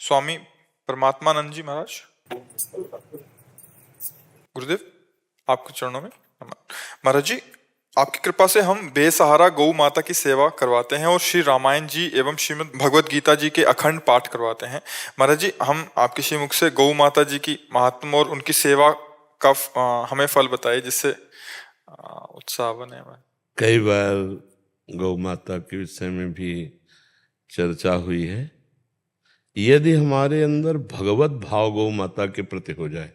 स्वामी परमात्मानंद जी महाराज, गुरुदेव आपके चरणों में महाराज जी, आपकी कृपा से हम बेसहारा गौ माता की सेवा करवाते हैं और श्री रामायण जी एवं श्रीमद् भगवत गीता जी के अखंड पाठ करवाते हैं। महाराज जी, हम आपके श्रीमुख से गौ माता जी की महात्मा और उनकी सेवा का हमें फल बताइए, जिससे उत्साह बने हमें। कई बार गौ माता के विषय में भी चर्चा हुई है। यदि हमारे अंदर भगवत भाव गौ माता के प्रति हो जाए,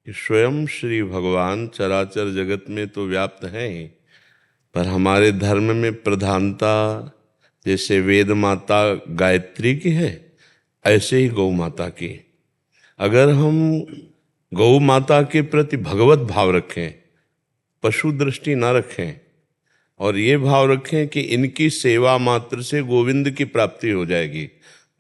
स्वयं श्री भगवान चराचर जगत में तो व्याप्त हैं ही, पर हमारे धर्म में प्रधानता जैसे वेद माता गायत्री की है, ऐसे ही गौ माता की। अगर हम गौ माता के प्रति भगवत भाव रखें, पशु दृष्टि ना रखें, और ये भाव रखें कि इनकी सेवा मात्र से गोविंद की प्राप्ति हो जाएगी,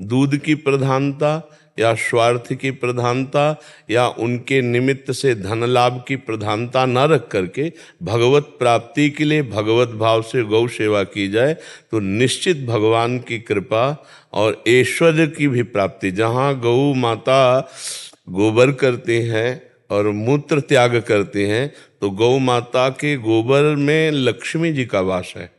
दूध की प्रधानता या स्वार्थ की प्रधानता या उनके निमित्त से धन लाभ की प्रधानता न रख करके भगवत प्राप्ति के लिए भगवत भाव से गौ सेवा की जाए, तो निश्चित भगवान की कृपा और ऐश्वर्य की भी प्राप्ति। जहाँ गौ माता गोबर करती हैं और मूत्र त्याग करते हैं, तो गौ माता के गोबर में लक्ष्मी जी का वास है।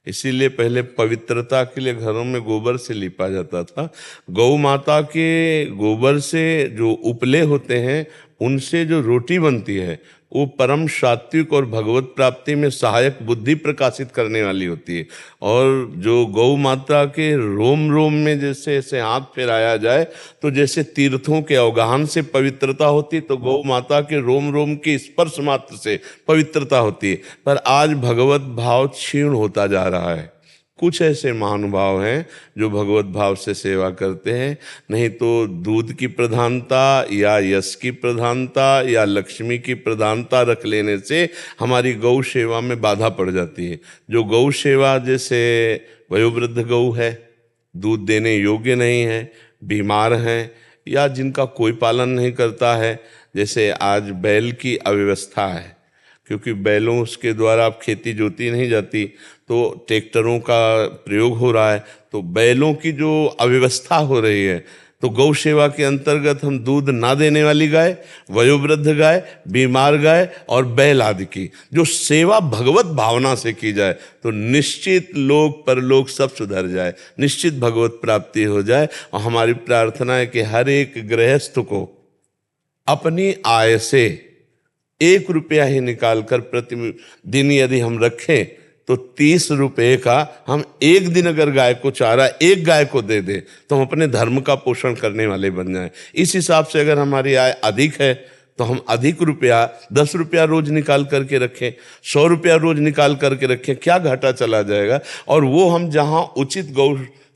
इसीलिए पहले पवित्रता के लिए घरों में गोबर से लिपा जाता था। गौ माता के गोबर से जो उपले होते हैं, उनसे जो रोटी बनती है, वो परम सात्विक और भगवत प्राप्ति में सहायक बुद्धि प्रकाशित करने वाली होती है। और जो गौ माता के रोम रोम में जैसे ऐसे हाथ फेराया जाए, तो जैसे तीर्थों के अवगाहन से पवित्रता होती, तो गौ माता के रोम रोम के स्पर्श मात्र से पवित्रता होती है। पर आज भगवत भाव क्षीण होता जा रहा है। कुछ ऐसे महानुभाव हैं जो भगवत भाव से सेवा करते हैं, नहीं तो दूध की प्रधानता या यश की प्रधानता या लक्ष्मी की प्रधानता रख लेने से हमारी गौ सेवा में बाधा पड़ जाती है। जो गौ सेवा, जैसे वयोवृद्ध गौ है, दूध देने योग्य नहीं है, बीमार हैं, या जिनका कोई पालन नहीं करता है, जैसे आज बैल की अव्यवस्था है, क्योंकि बैलों उसके द्वारा अब खेती जोती नहीं जाती, तो ट्रैक्टरों का प्रयोग हो रहा है, तो बैलों की जो अव्यवस्था हो रही है, तो गौ सेवा के अंतर्गत हम दूध ना देने वाली गाय, वयोवृद्ध गाय, बीमार गाय और बैल आदि की जो सेवा भगवत भावना से की जाए, तो निश्चित लोक परलोक सब सुधर जाए, निश्चित भगवत प्राप्ति हो जाए। और हमारी प्रार्थना है कि हर एक गृहस्थ को अपनी आय से 1 रुपया ही निकालकर प्रतिदिन यदि हम रखें, तो 30 रुपये का हम एक दिन अगर गाय को चारा एक गाय को दे दें, तो हम अपने धर्म का पोषण करने वाले बन जाएं। इस हिसाब से अगर हमारी आय अधिक है, तो हम अधिक रुपया 10 रुपया रोज निकाल करके रखें, 100 रुपया रोज निकाल करके रखें, क्या घाटा चला जाएगा। और वो हम जहाँ उचित गौ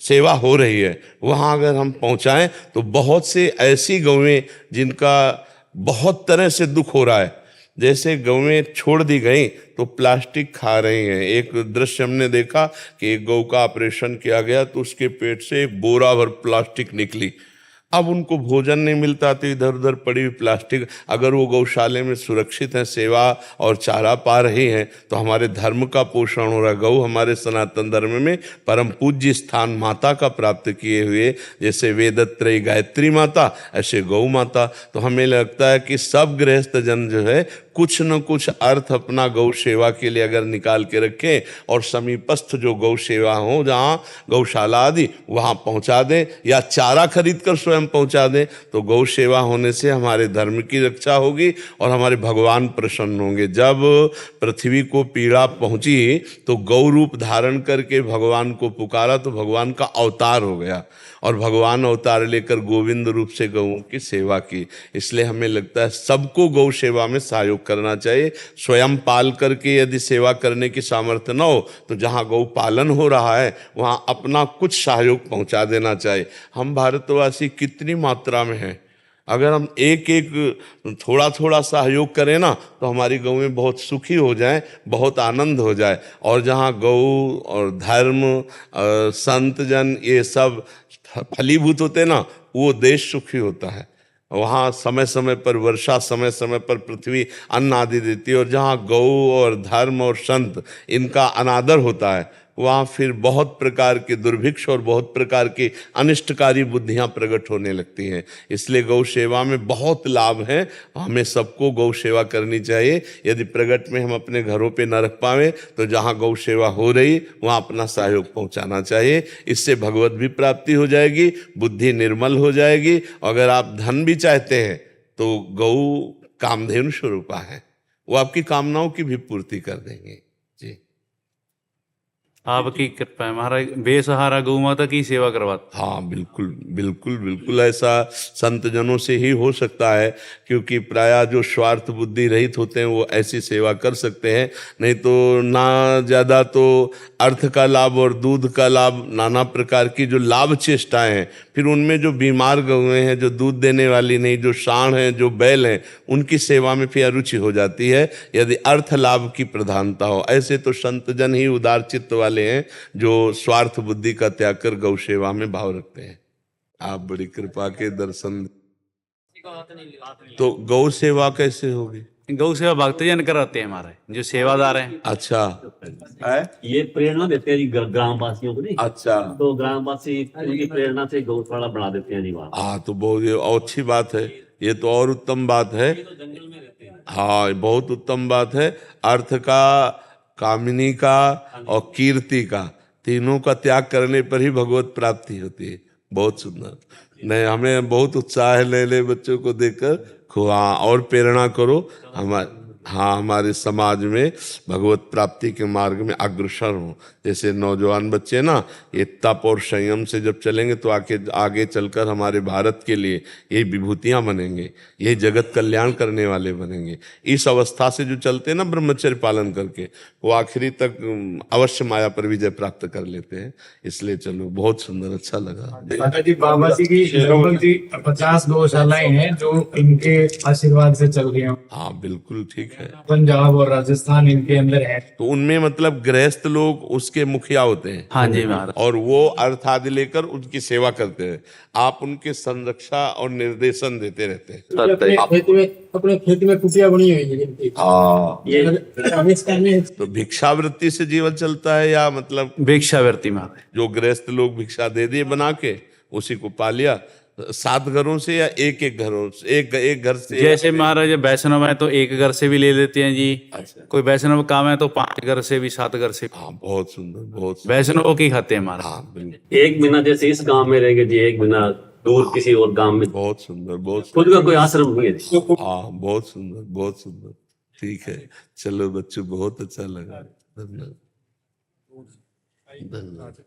सेवा हो रही है, वहाँ अगर हम पहुँचाएँ, तो बहुत से ऐसी गौएँ जिनका बहुत तरह से दुख हो रहा है, जैसे गौएं छोड़ दी गई तो प्लास्टिक खा रही हैं। एक दृश्य हमने देखा कि एक गौ का ऑपरेशन किया गया, तो उसके पेट से एक बोरा भर प्लास्टिक निकली। अब उनको भोजन नहीं मिलता, तो इधर उधर पड़ी हुई प्लास्टिक, अगर वो गौशाले में सुरक्षित हैं, सेवा और चारा पा रही हैं, तो हमारे धर्म का पोषण हो रहा है। गौ हमारे सनातन धर्म में परम पूज्य स्थान माता का प्राप्त किए हुए, जैसे वेदत्रयी गायत्री माता, ऐसे गौ माता। तो हमें लगता है कि सब गृहस्थ जन जो है कुछ न कुछ अर्थ अपना गौ सेवा के लिए अगर निकाल के रखें, और समीपस्थ जो गौ सेवा हो, जहाँ गौशाला आदि, वहाँ पहुँचा दें, या चारा खरीद कर स्वयं पहुँचा दें, तो गौ सेवा होने से हमारे धर्म की रक्षा होगी और हमारे भगवान प्रसन्न होंगे। जब पृथ्वी को पीड़ा पहुँची, तो गौ रूप धारण करके भगवान को पुकारा, तो भगवान का अवतार हो गया, और भगवान अवतार लेकर गोविंद रूप से गौओं की सेवा की। इसलिए हमें लगता है सबको गौ सेवा में सहयोग करना चाहिए। स्वयं पाल करके यदि सेवा करने की सामर्थ्य न हो, तो जहाँ गौ पालन हो रहा है, वहाँ अपना कुछ सहयोग पहुँचा देना चाहिए। हम भारतवासी कितनी मात्रा में हैं, अगर हम एक एक थोड़ा थोड़ा सहयोग करें ना, तो हमारी गौएं बहुत सुखी हो जाएं, बहुत आनंद हो जाए। और जहाँ गौ और धर्म संत जन ये सब फलीभूत होते ना, वो देश सुखी होता है। वहाँ समय समय पर वर्षा, समय समय पर पृथ्वी अन्न आदि देती है। और जहाँ गौ और धर्म और संत इनका अनादर होता है, वहाँ फिर बहुत प्रकार के दुर्भिक्ष और बहुत प्रकार की अनिष्टकारी बुद्धियाँ प्रकट होने लगती हैं। इसलिए गौ सेवा में बहुत लाभ है, हमें सबको गौ सेवा करनी चाहिए। यदि प्रगट में हम अपने घरों पे न रख पावे तो जहाँ गौ सेवा हो रही वहाँ अपना सहयोग पहुँचाना चाहिए। इससे भगवत भी प्राप्ति हो जाएगी, बुद्धि निर्मल हो जाएगी। अगर आप धन भी चाहते हैं तो गौ कामधेनु स्वरूपा है, वो आपकी कामनाओं की भी पूर्ति कर देंगे जी। आपकी कृपा है महाराज, बेसहारा गौ माता की सेवा करवाते। हाँ बिल्कुल बिल्कुल बिल्कुल, ऐसा संत जनों से ही हो सकता है, क्योंकि प्रायः जो स्वार्थ बुद्धि रहित होते हैं वो ऐसी सेवा कर सकते हैं। नहीं तो ना ज़्यादा तो अर्थ का लाभ और दूध का लाभ, नाना प्रकार की जो लाभ चेष्टाएं हैं, फिर उनमें जो बीमार गौएं हैं, जो दूध देने वाली नहीं, जो सांड हैं, जो बैल हैं, उनकी सेवा में फिर अरुचि हो जाती है यदि अर्थ लाभ की प्रधानता हो। ऐसे तो संत जन ही उदार चित्त वाले हैं जो स्वार्थ बुद्धि का त्याग कर गौ सेवा में भाव रखते हैं। आप बड़ी कृपा के दर्शन। तो गौ सेवा कैसे होगी? गौ सेवा भक्तजन कराते हैं हमारे जो सेवादार हैं। अच्छा है? ये प्रेरणा देते हैं जी ग्रामवासियों को नहीं। अच्छा, तो ग्रामवासी उनकी प्रेरणा से गौशाला बना देते हैं जी वहाँ। हाँ तो बहुत ये अच्छी बात है, ये तो और उत्तम बात है। तो जंगल में रहते हैं। हाँ ये बहुत उत्तम बात है। अर्थ का, कामिनी का और कीर्ति का, तीनों का त्याग करने पर ही भगवत प्राप्ति होती है। बहुत सुंदर। नहीं, हमें बहुत उत्साह है नए नए बच्चों को देखकर। हाँ और प्रेरणा करो हमारे समाज में भगवत प्राप्ति के मार्ग में अग्रसर हो। जैसे नौजवान बच्चे ना, ये तप और संयम से जब चलेंगे तो आगे चलकर हमारे भारत के लिए ये विभूतियाँ बनेंगे, ये जगत कल्याण करने वाले बनेंगे। इस अवस्था से जो चलते हैं ना ब्रह्मचर्य पालन करके, वो आखिरी तक अवश्य माया पर विजय प्राप्त कर लेते हैं। इसलिए चलो बहुत सुंदर, अच्छा लगा। माता जी बाबा जी की लगभग जी 50 गौशालाएं हैं जो इनके आशीर्वाद से चल रही हैं। हाँ बिल्कुल ठीक है। पंजाब और राजस्थान इनके अंदर है। तो उनमें मतलब गृहस्थ लोग उसके मुखिया होते हैं। हाँ जी महाराज। और वो अर्थ आदि लेकर उनकी सेवा करते हैं। आप उनके संरक्षा और निर्देशन देते रहते हैं। अपने खेत में कुटिया बनी हुई है जिनकी। ये तो भिक्षावृत्ति से जीवन चलता है या मतलब भिक्षावृत्ति महाराज। जो गृहस्थ लोग भिक्षा दे दिए बना के, उसी को पा लिया। 7 घरों से या एक घरों से, एक घर से? जैसे महाराज वैष्णव है तो एक घर से भी ले लेते हैं जी। अच्छा। कोई वैष्णव काम है तो 5 घर से भी, 7 घर से। हाँ बहुत सुंदर, बहुत सुंदर। वैष्णव की खाते हैं महाराज। हाँ बिल्कुल, एक महीना जैसे इस गांव में रहेंगे जी, एक महीना दूर किसी और गांव में। बहुत सुंदर, बहुत खुद का कोई आश्रम नहीं है जी। हाँ बहुत सुंदर, बहुत सुंदर। ठीक है, चलो बच्चों बहुत अच्छा लगा। धन्यवाद, धन्यवाद।